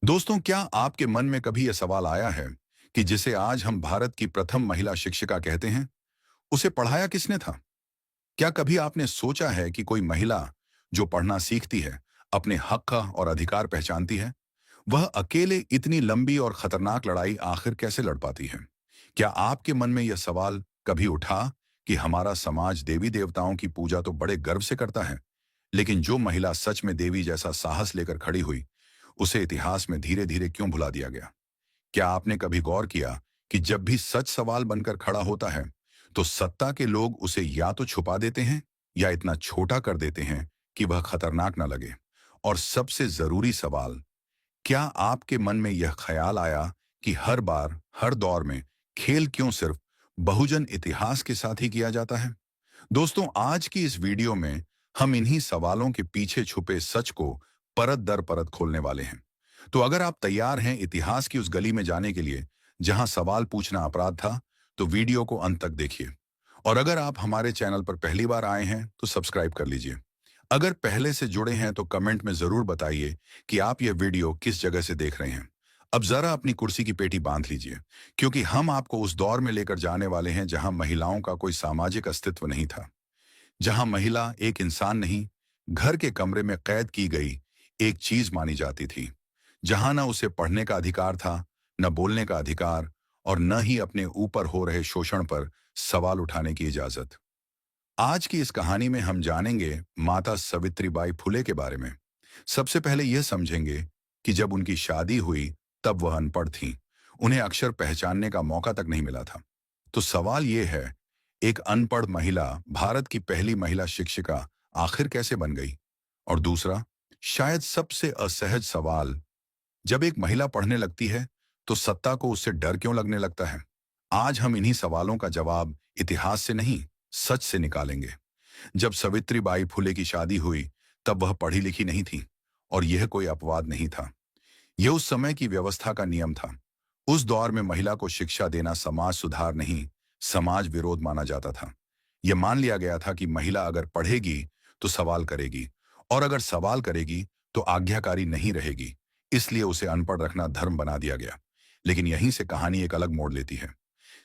दोस्तों, क्या आपके मन में कभी यह सवाल आया है कि जिसे आज हम भारत की प्रथम महिला शिक्षिका कहते हैं, उसे पढ़ाया किसने था? क्या कभी आपने सोचा है कि कोई महिला जो पढ़ना सीखती है, अपने हक का और अधिकार पहचानती है, वह अकेले इतनी लंबी और खतरनाक लड़ाई आखिर कैसे लड़ पाती है? क्या आपके मन में यह सवाल कभी उठा कि हमारा समाज देवी देवताओं की पूजा तो बड़े गर्व से करता है, लेकिन जो महिला सच में देवी जैसा साहस लेकर खड़ी हुई, उसे इतिहास में धीरे धीरे क्यों भुला दिया गया? क्या आपने कभी गौर किया कि जब भी सच सवाल बनकर खड़ा होता है, तो सत्ता के लोग उसे या तो छुपा देते हैं या इतना छोटा कर देते हैं कि वह खतरनाक न लगे? और सबसे जरूरी सवाल, क्या आपके मन में यह ख्याल आया कि हर बार, हर दौर में खेल क्यों सिर्फ बहुजन इतिहास के साथ ही किया जाता है? दोस्तों, आज की इस वीडियो में हम इन्हीं सवालों के पीछे छुपे सच को परत दर परत खोलने वाले हैं। तो अगर आप तैयार हैं इतिहास की उस गली में जाने के लिए जहां सवाल पूछना अपराध था, तो वीडियो को अंत तक देखिए। और अगर आप हमारे चैनल पर पहली बार आए हैं तो सब्सक्राइब कर लीजिए। अगर पहले से जुड़े हैं तो कमेंट में जरूर बताइए कि आप यह वीडियो किस जगह से देख रहे हैं। अब जरा अपनी कुर्सी की पेटी बांध लीजिए, क्योंकि हम आपको उस दौर में लेकर जाने वाले हैं जहां महिलाओं का कोई सामाजिक अस्तित्व नहीं था, जहां महिला एक इंसान नहीं, घर के कमरे में कैद की गई एक चीज मानी जाती थी, जहां न उसे पढ़ने का अधिकार था, न बोलने का अधिकार, और न ही अपने ऊपर हो रहे शोषण पर सवाल उठाने की इजाजत। आज की इस कहानी में हम जानेंगे माता सावित्रीबाई फुले के बारे में। सबसे पहले यह समझेंगे कि जब उनकी शादी हुई तब वह अनपढ़ थीं। उन्हें अक्षर पहचानने का मौका तक नहीं मिला था। तो सवाल यह है, एक अनपढ़ महिला भारत की पहली महिला शिक्षिका आखिर कैसे बन गई? और दूसरा, शायद सबसे असहज सवाल, जब एक महिला पढ़ने लगती है तो सत्ता को उससे डर क्यों लगने लगता है? आज हम इन्हीं सवालों का जवाब इतिहास से नहीं, सच से निकालेंगे। जब सावित्रीबाई फुले की शादी हुई तब वह पढ़ी लिखी नहीं थी, और यह कोई अपवाद नहीं था। यह उस समय की व्यवस्था का नियम था। उस दौर में महिला को शिक्षा देना समाज सुधार नहीं, समाज विरोध माना जाता था। यह मान लिया गया था कि महिला अगर पढ़ेगी तो सवाल करेगी, और अगर सवाल करेगी तो आज्ञाकारी नहीं रहेगी। इसलिए उसे अनपढ़ रखना धर्म बना दिया गया। लेकिन यहीं से कहानी एक अलग मोड़ लेती है।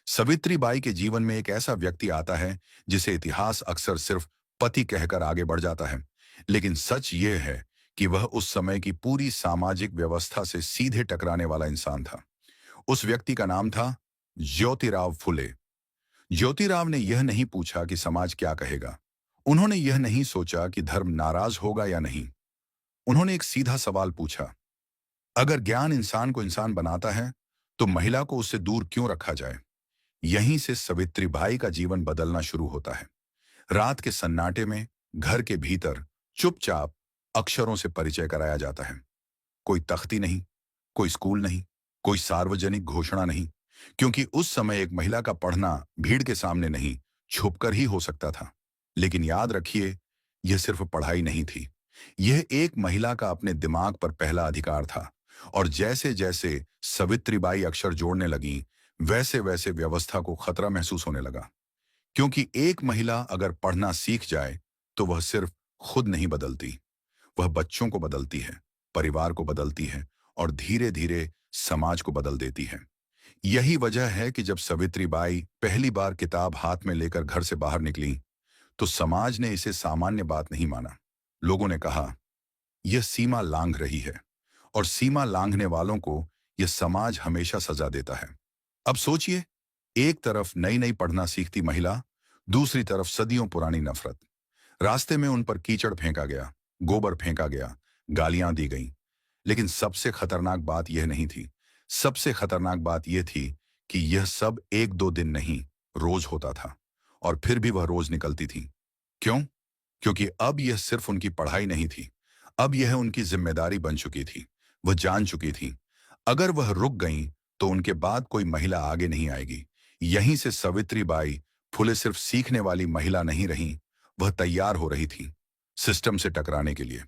सावित्रीबाई के जीवन में एक ऐसा व्यक्ति आता है जिसे इतिहास अक्सर सिर्फ पति कहकर आगे बढ़ जाता है, लेकिन सच ये है कि वह उस समय की पूरी सामाजिक व्यवस्था से सीधे टकराने वाला इंसान था। उस व्यक्ति का नाम था ज्योतिराव फुले। ज्योतिराव ने यह नहीं पूछा कि समाज क्या कहेगा। उन्होंने यह नहीं सोचा कि धर्म नाराज होगा या नहीं। उन्होंने एक सीधा सवाल पूछा, अगर ज्ञान इंसान को इंसान बनाता है, तो महिला को उससे दूर क्यों रखा जाए? यहीं से सावित्रीबाई का जीवन बदलना शुरू होता है। रात के सन्नाटे में घर के भीतर चुपचाप अक्षरों से परिचय कराया जाता है। कोई तख्ती नहीं, कोई स्कूल नहीं, कोई सार्वजनिक घोषणा नहीं, क्योंकि उस समय एक महिला का पढ़ना भीड़ के सामने नहीं, छुपकर ही हो सकता था। लेकिन याद रखिए, यह सिर्फ पढ़ाई नहीं थी। यह एक महिला का अपने दिमाग पर पहला अधिकार था। और जैसे जैसे सावित्रीबाई अक्षर जोड़ने लगी, वैसे वैसे व्यवस्था को खतरा महसूस होने लगा। क्योंकि एक महिला अगर पढ़ना सीख जाए तो वह सिर्फ खुद नहीं बदलती, वह बच्चों को बदलती है, परिवार को बदलती है, और धीरे धीरे समाज को बदल देती है। यही वजह है कि जब सावित्रीबाई पहली बार किताब हाथ में लेकर घर से बाहर निकली, तो समाज ने इसे सामान्य बात नहीं माना। लोगों ने कहा, यह सीमा लांघ रही है, और सीमा लांघने वालों को यह समाज हमेशा सजा देता है। अब सोचिए, एक तरफ नई नई पढ़ना सीखती महिला, दूसरी तरफ सदियों पुरानी नफरत। रास्ते में उन पर कीचड़ फेंका गया, गोबर फेंका गया, गालियां दी गईं। लेकिन सबसे खतरनाक बात यह नहीं थी। सबसे खतरनाक बात यह थी कि यह सब एक दो दिन नहीं, रोज होता था। और फिर भी वह रोज निकलती थी। क्यों? क्योंकि अब यह सिर्फ उनकी पढ़ाई नहीं थी, अब यह उनकी जिम्मेदारी बन चुकी थी। वह जान चुकी थी, अगर वह रुक गईं तो उनके बाद कोई महिला आगे नहीं आएगी। यहीं से सावित्रीबाई फुले सिर्फ सीखने वाली महिला नहीं रहीं, वह तैयार हो रही थी सिस्टम से टकराने के लिए।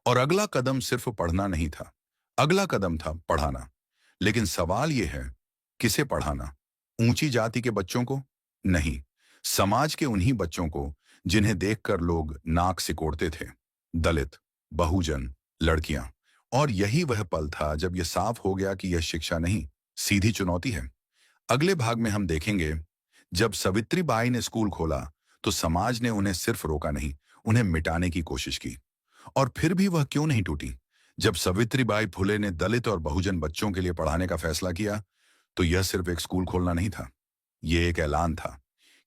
और अगला कदम सिर्फ पढ़ना नहीं था, अगला कदम था पढ़ाना। लेकिन सवाल यह है, किसे पढ़ाना? ऊंची जाति के बच्चों को? नहीं, समाज के उन्हीं बच्चों को जिन्हें देखकर लोग नाक सिकोड़ते थे। दलित, बहुजन, लड़कियां। और यही वह पल था जब यह साफ हो गया कि यह शिक्षा नहीं, सीधी चुनौती है। अगले भाग में हम देखेंगे, जब सावित्रीबाई ने स्कूल खोला तो समाज ने उन्हें सिर्फ रोका नहीं, उन्हें मिटाने की कोशिश की। और फिर भी वह क्यों नहीं टूटी? जब सावित्रीबाई फुले ने दलित और बहुजन बच्चों के लिए पढ़ाने का फैसला किया, तो यह सिर्फ एक स्कूल खोलना नहीं था। यह एक ऐलान था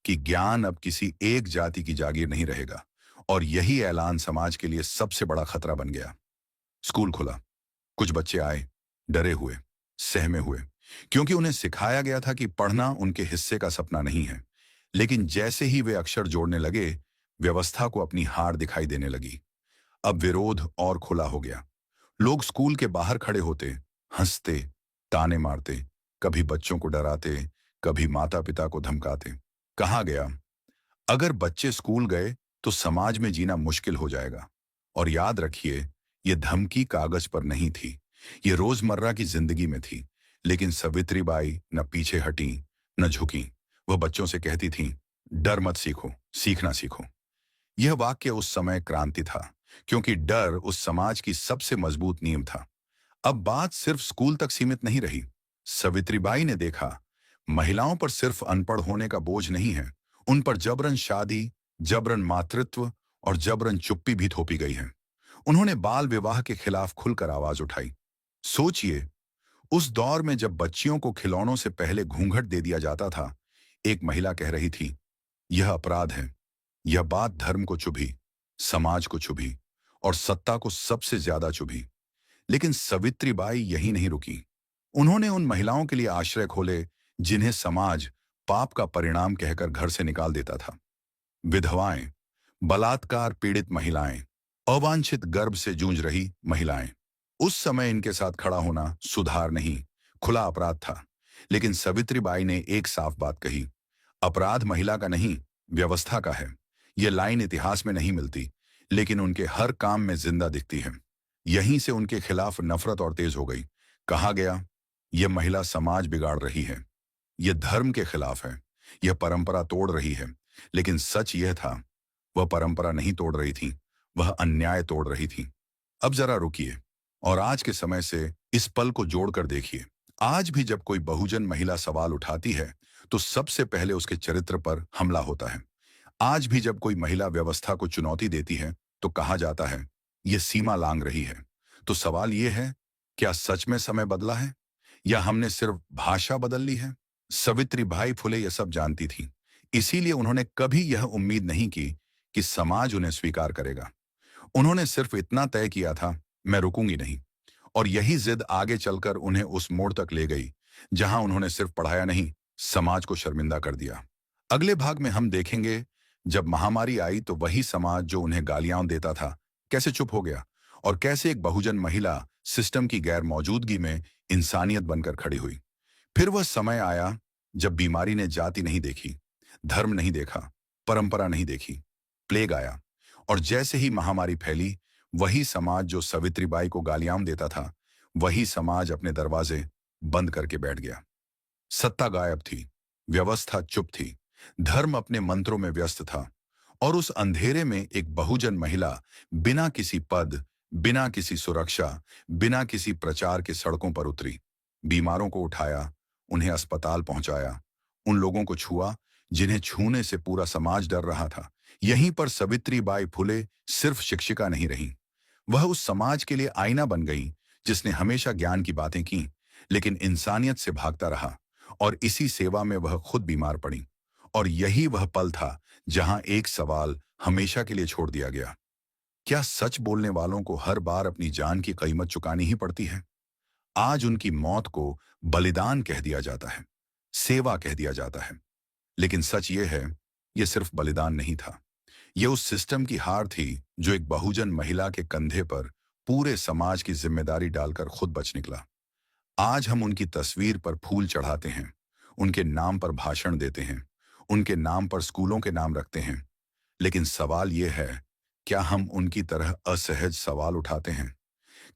कि ज्ञान अब किसी एक जाति की जागीर नहीं रहेगा। और यही ऐलान समाज के लिए सबसे बड़ा खतरा बन गया। स्कूल खुला, कुछ बच्चे आए, डरे हुए, सहमे हुए, क्योंकि उन्हें सिखाया गया था कि पढ़ना उनके हिस्से का सपना नहीं है। लेकिन जैसे ही वे अक्षर जोड़ने लगे, व्यवस्था को अपनी हार दिखाई देने लगी। अब विरोध और खुला हो गया। लोग स्कूल के बाहर खड़े होते, हंसते, ताने मारते, कभी बच्चों को डराते, कभी माता पिता को धमकाते। कहा गया, अगर बच्चे स्कूल गए तो समाज में जीना मुश्किल हो जाएगा। और याद रखिए, ये धमकी कागज पर नहीं थी, ये रोजमर्रा की जिंदगी में थी। लेकिन सावित्रीबाई न पीछे हटी, न झुकी। वह बच्चों से कहती थीं, डर मत सीखो, सीखना सीखो। यह वाक्य उस समय क्रांति था, क्योंकि डर उस समाज की सबसे मजबूत नींव था। अब बात सिर्फ स्कूल तक सीमित नहीं रही। सावित्रीबाई ने देखा, महिलाओं पर सिर्फ अनपढ़ होने का बोझ नहीं है, उन पर जबरन शादी, जबरन मातृत्व और जबरन चुप्पी भी थोपी गई है। उन्होंने बाल विवाह के खिलाफ खुलकर आवाज उठाई। सोचिए, उस दौर में जब बच्चियों को खिलौनों से पहले घूंघट दे दिया जाता था, एक महिला कह रही थी, यह अपराध है। यह बात धर्म को चुभी, समाज को चुभी और सत्ता को सबसे ज्यादा चुभी। लेकिन सावित्रीबाई यही नहीं रुकी। उन्होंने उन महिलाओं के लिए आश्रय खोले जिन्हें समाज पाप का परिणाम कहकर घर से निकाल देता था। विधवाएं, बलात्कार पीड़ित महिलाएं, अवांछित गर्भ से जूझ रही महिलाएं। उस समय इनके साथ खड़ा होना सुधार नहीं, खुला अपराध था। लेकिन सावित्रीबाई ने एक साफ बात कही, अपराध महिला का नहीं, व्यवस्था का है। यह लाइन इतिहास में नहीं मिलती, लेकिन उनके हर काम में जिंदा दिखती है। यहीं से उनके खिलाफ नफरत और तेज हो गई। कहा गया, यह महिला समाज बिगाड़ रही है, यह धर्म के खिलाफ है, यह परंपरा तोड़ रही है। लेकिन सच यह था, वह परंपरा नहीं तोड़ रही थी, वह अन्याय तोड़ रही थी। अब जरा रुकिए और आज के समय से इस पल को जोड़कर देखिए। आज भी जब कोई बहुजन महिला सवाल उठाती है, तो सबसे पहले उसके चरित्र पर हमला होता है। आज भी जब कोई महिला व्यवस्था को चुनौती देती है, तो कहा जाता है, यह सीमा लांघ रही है। तो सवाल यह है, क्या सच में समय बदला है या हमने सिर्फ भाषा बदल ली है? सावित्रीबाई फुले यह सब जानती थी। इसीलिए उन्होंने कभी यह उम्मीद नहीं की कि समाज उन्हें स्वीकार करेगा। उन्होंने सिर्फ इतना तय किया था, मैं रुकूंगी नहीं। और यही जिद आगे चलकर उन्हें उस मोड़ तक ले गई जहां उन्होंने सिर्फ पढ़ाया नहीं, समाज को शर्मिंदा कर दिया। अगले भाग में हम देखेंगे, जब महामारी आई तो वही समाज जो उन्हें गालियां देता था, कैसे चुप हो गया और कैसे एक बहुजन महिला सिस्टम की गैर मौजूदगी में इंसानियत बनकर खड़ी हुई। फिर वह समय आया जब बीमारी ने जाति नहीं देखी, धर्म नहीं देखा, परंपरा नहीं देखी। प्लेग आया और जैसे ही महामारी फैली, वही समाज जो सावित्रीबाई को गालियां देता था, वही समाज अपने दरवाजे बंद करके बैठ गया। सत्ता गायब थी, व्यवस्था चुप थी, धर्म अपने मंत्रों में व्यस्त था। और उस अंधेरे में एक बहुजन महिला बिना किसी पद, बिना किसी सुरक्षा, बिना किसी प्रचार के सड़कों पर उतरी। बीमारों को उठाया, उन्हें अस्पताल पहुंचाया, उन लोगों को छुआ जिन्हें छूने से पूरा समाज डर रहा था। यहीं पर सावित्रीबाई फुले सिर्फ शिक्षिका नहीं रही, वह उस समाज के लिए आईना बन गई जिसने हमेशा ज्ञान की बातें की, लेकिन इंसानियत से भागता रहा। और इसी सेवा में वह खुद बीमार पड़ी। और यही वह पल था जहां एक सवाल हमेशा के लिए छोड़ दिया गया, क्या सच बोलने वालों को हर बार अपनी जान की कीमत चुकानी ही पड़ती है? आज उनकी मौत को बलिदान कह दिया जाता है, सेवा कह दिया जाता है। लेकिन सच ये है, ये सिर्फ बलिदान नहीं था, ये उस सिस्टम की हार थी जो एक बहुजन महिला के कंधे पर पूरे समाज की जिम्मेदारी डालकर खुद बच निकला। आज हम उनकी तस्वीर पर फूल चढ़ाते हैं, उनके नाम पर भाषण देते हैं, उनके नाम पर स्कूलों के नाम रखते हैं। लेकिन सवाल यह है, क्या हम उनकी तरह असहज सवाल उठाते हैं?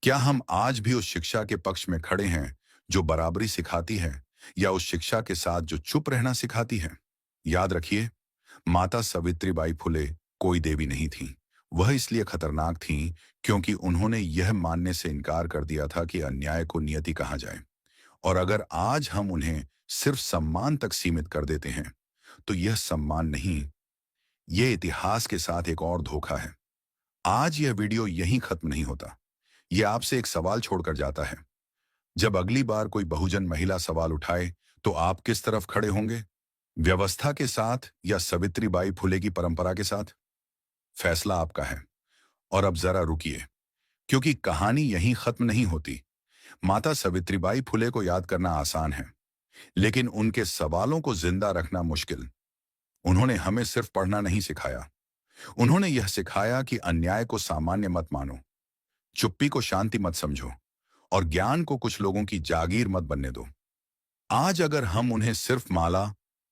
क्या हम आज भी उस शिक्षा के पक्ष में खड़े हैं जो बराबरी सिखाती है, या उस शिक्षा के साथ जो चुप रहना सिखाती है? याद रखिए, माता सावित्रीबाई फुले कोई देवी नहीं थी, वह इसलिए खतरनाक थीं क्योंकि उन्होंने यह मानने से इनकार कर दिया था कि अन्याय को नियति कहा जाए। और अगर आज हम उन्हें सिर्फ सम्मान तक सीमित कर देते हैं, तो यह सम्मान नहीं, यह इतिहास के साथ एक और धोखा है। आज यह वीडियो यहीं खत्म नहीं होता। यह आपसे एक सवाल छोड़कर जाता है। जब अगली बार कोई बहुजन महिला सवाल उठाए, तो आप किस तरफ खड़े होंगे? व्यवस्था के साथ या सावित्रीबाई फुले की परंपरा के साथ? फैसला आपका है। और अब जरा रुकिए, क्योंकि कहानी यहीं खत्म नहीं होती। माता सावित्रीबाई फुले को याद करना आसान है, लेकिन उनके सवालों को जिंदा रखना मुश्किल। उन्होंने हमें सिर्फ पढ़ना नहीं सिखाया, उन्होंने यह सिखाया कि अन्याय को सामान्य मत मानो, चुप्पी को शांति मत समझो, और ज्ञान को कुछ लोगों की जागीर मत बनने दो। आज अगर हम उन्हें सिर्फ माला,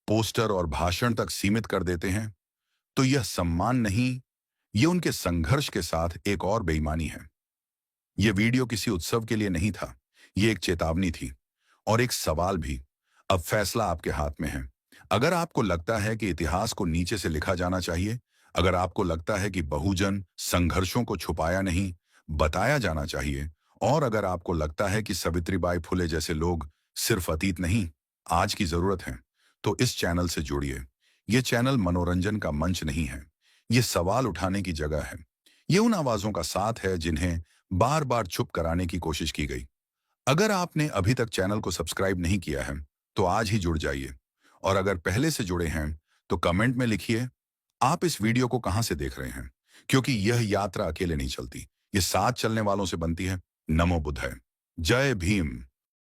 पोस्टर और भाषण तक सीमित कर देते हैं, तो यह सम्मान नहीं, ये उनके संघर्ष के साथ एक और बेईमानी है। यह वीडियो किसी उत्सव के लिए नहीं था, ये एक चेतावनी थी और एक सवाल भी। अब फैसला आपके हाथ में है। अगर आपको लगता है कि इतिहास को नीचे से लिखा जाना चाहिए, अगर आपको लगता है कि बहुजन संघर्षों को छुपाया नहीं, बताया जाना चाहिए, और अगर आपको लगता है कि सावित्रीबाई फुले जैसे लोग सिर्फ अतीत नहीं, आज की जरूरत है, तो इस चैनल से जुड़िए। ये चैनल मनोरंजन का मंच नहीं है, ये सवाल उठाने की जगह है। ये उन आवाजों का साथ है जिन्हें बार बार चुप कराने की कोशिश की गई। अगर आपने अभी तक चैनल को सब्सक्राइब नहीं किया है, तो आज ही जुड़ जाइए। और अगर पहले से जुड़े हैं, तो कमेंट में लिखिए आप इस वीडियो को कहां से देख रहे हैं, क्योंकि यह यात्रा अकेले नहीं चलती, ये साथ चलने वालों से बनती है। नमो बुद्धाय। जय भीम।